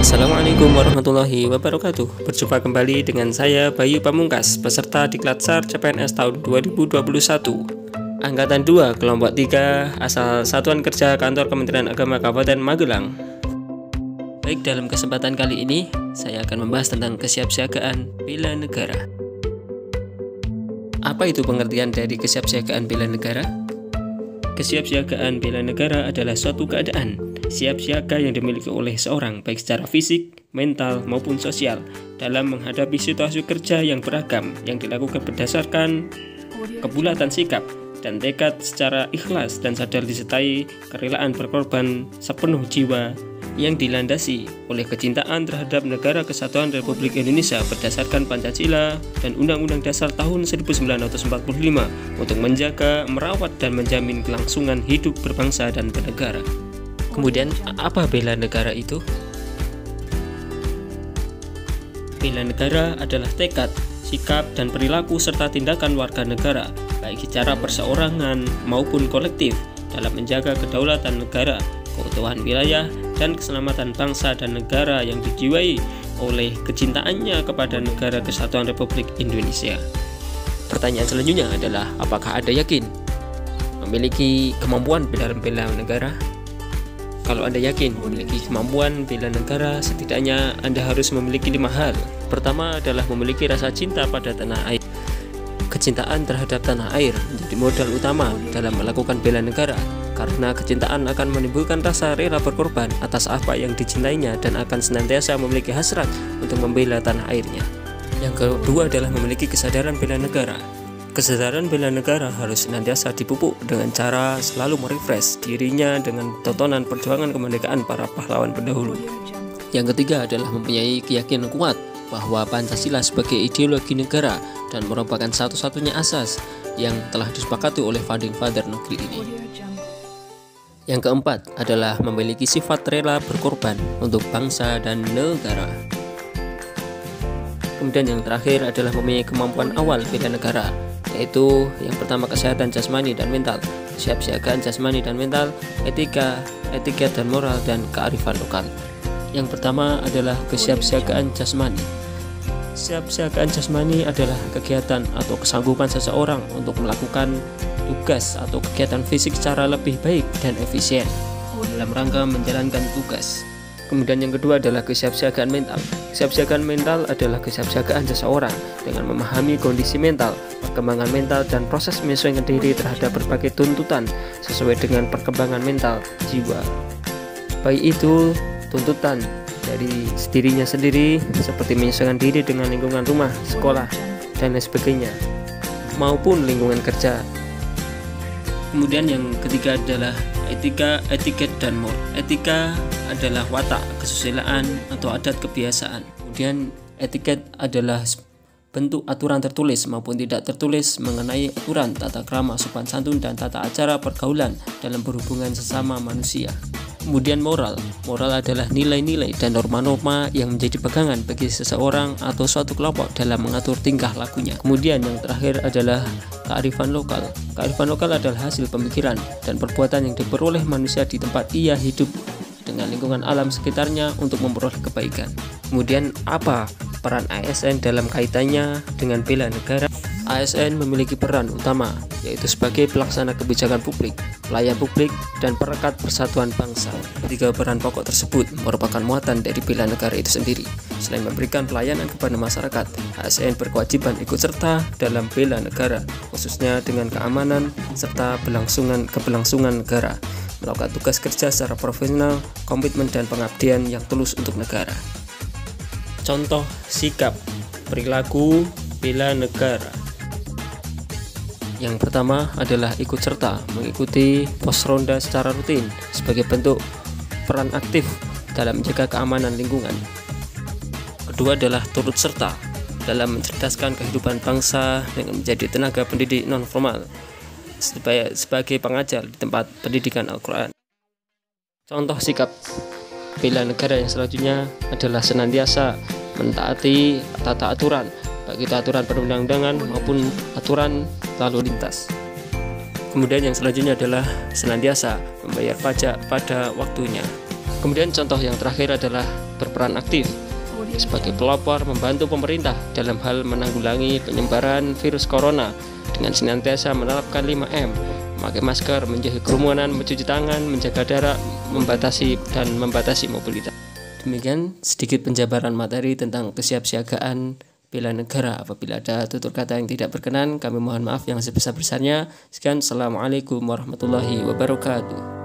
Assalamualaikum warahmatullahi wabarakatuh. Berjumpa kembali dengan saya Bayu Pamungkas, peserta Diklat-SAR CPNS tahun 2021 Angkatan 2 Kelompok 3 asal Satuan Kerja Kantor Kementerian Agama Kabupaten Magelang. Baik, dalam kesempatan kali ini saya akan membahas tentang kesiapsiagaan bela negara. Apa itu pengertian dari kesiapsiagaan bela negara? Kesiapsiagaan bela negara adalah suatu keadaan siap siaga yang dimiliki oleh seorang baik secara fisik, mental, maupun sosial dalam menghadapi situasi kerja yang beragam yang dilakukan berdasarkan kebulatan sikap dan tekad secara ikhlas dan sadar disertai kerelaan berkorban sepenuh jiwa yang dilandasi oleh kecintaan terhadap Negara Kesatuan Republik Indonesia berdasarkan Pancasila dan Undang-Undang Dasar tahun 1945 untuk menjaga, merawat, dan menjamin kelangsungan hidup berbangsa dan bernegara. Kemudian, apa bela negara itu? Bela negara adalah tekad, sikap, dan perilaku serta tindakan warga negara, baik secara perseorangan maupun kolektif, dalam menjaga kedaulatan negara, keutuhan wilayah, dan keselamatan bangsa dan negara yang dijiwai oleh kecintaannya kepada Negara Kesatuan Republik Indonesia. Pertanyaan selanjutnya adalah, apakah Anda yakin memiliki kemampuan dalam bela negara? Kalau Anda yakin memiliki kemampuan bela negara, setidaknya Anda harus memiliki 5 hal. Pertama adalah memiliki rasa cinta pada tanah air. Kecintaan terhadap tanah air menjadi modal utama dalam melakukan bela negara, karena kecintaan akan menimbulkan rasa rela berkorban atas apa yang dicintainya dan akan senantiasa memiliki hasrat untuk membela tanah airnya. Yang kedua adalah memiliki kesadaran bela negara. Kesadaran bela negara harus senantiasa dipupuk dengan cara selalu merefresh dirinya dengan tontonan perjuangan kemerdekaan para pahlawan pendahulu. Yang ketiga adalah mempunyai keyakinan kuat bahwa Pancasila sebagai ideologi negara dan merupakan satu-satunya asas yang telah disepakati oleh founding father negeri ini. Yang keempat adalah memiliki sifat rela berkorban untuk bangsa dan negara. Kemudian yang terakhir adalah mempunyai kemampuan awal bela negara, yaitu yang pertama kesehatan jasmani dan mental, kesiapsiagaan jasmani dan mental, etika, dan moral, dan kearifan lokal. Yang pertama adalah kesiapsiagaan jasmani. Kesiapsiagaan jasmani adalah kegiatan atau kesanggupan seseorang untuk melakukan tugas atau kegiatan fisik secara lebih baik dan efisien dalam rangka menjalankan tugas. Kemudian yang kedua adalah kesiapsiagaan mental. Kesiapsiagaan mental adalah kesiapsiagaan seseorang dengan memahami kondisi mental, perkembangan mental, dan proses menyesuaikan diri terhadap berbagai tuntutan sesuai dengan perkembangan mental jiwa. Baik itu tuntutan dari dirinya sendiri seperti menyesuaikan diri dengan lingkungan rumah, sekolah, dan lain sebagainya, maupun lingkungan kerja. Kemudian yang ketiga adalah etika, etiket, dan moral. Etika adalah watak, kesusilaan, atau adat kebiasaan. Kemudian etiket adalah bentuk aturan tertulis maupun tidak tertulis mengenai aturan tata krama, sopan santun, dan tata acara pergaulan dalam berhubungan sesama manusia. Kemudian moral adalah nilai-nilai dan norma-norma yang menjadi pegangan bagi seseorang atau suatu kelompok dalam mengatur tingkah lakunya. Kemudian yang terakhir adalah kearifan lokal. Kearifan lokal adalah hasil pemikiran dan perbuatan yang diperoleh manusia di tempat ia hidup dengan lingkungan alam sekitarnya untuk memperoleh kebaikan. Kemudian apa peran ASN dalam kaitannya dengan bela negara? ASN memiliki peran utama, yaitu sebagai pelaksana kebijakan publik, pelayan publik, dan perekat persatuan bangsa. Ketiga peran pokok tersebut merupakan muatan dari bela negara itu sendiri. Selain memberikan pelayanan kepada masyarakat, ASN berkewajiban ikut serta dalam bela negara, khususnya dengan keamanan serta keberlangsungan negara, melakukan tugas kerja secara profesional, komitmen, dan pengabdian yang tulus untuk negara. Contoh sikap perilaku bela negara. Yang pertama adalah ikut serta, mengikuti pos ronda secara rutin sebagai bentuk peran aktif dalam menjaga keamanan lingkungan. Kedua adalah turut serta dalam mencerdaskan kehidupan bangsa dengan menjadi tenaga pendidik non-formal sebagai pengajar di tempat pendidikan Al-Quran. Contoh sikap bela negara yang selanjutnya adalah senantiasa mentaati tata aturan, baik itu aturan perundang-undangan maupun aturan lalu lintas. Kemudian yang selanjutnya adalah senantiasa membayar pajak pada waktunya. Kemudian contoh yang terakhir adalah berperan aktif sebagai pelopor membantu pemerintah dalam hal menanggulangi penyebaran virus corona dengan senantiasa menerapkan 5M, memakai masker, menjauhi kerumunan, mencuci tangan, menjaga jarak, membatasi mobilitas. Demikian sedikit penjabaran materi tentang kesiapsiagaan bela negara. Apabila ada tutur kata yang tidak berkenan, kami mohon maaf yang sebesar-besarnya. Sekian, assalamualaikum warahmatullahi wabarakatuh.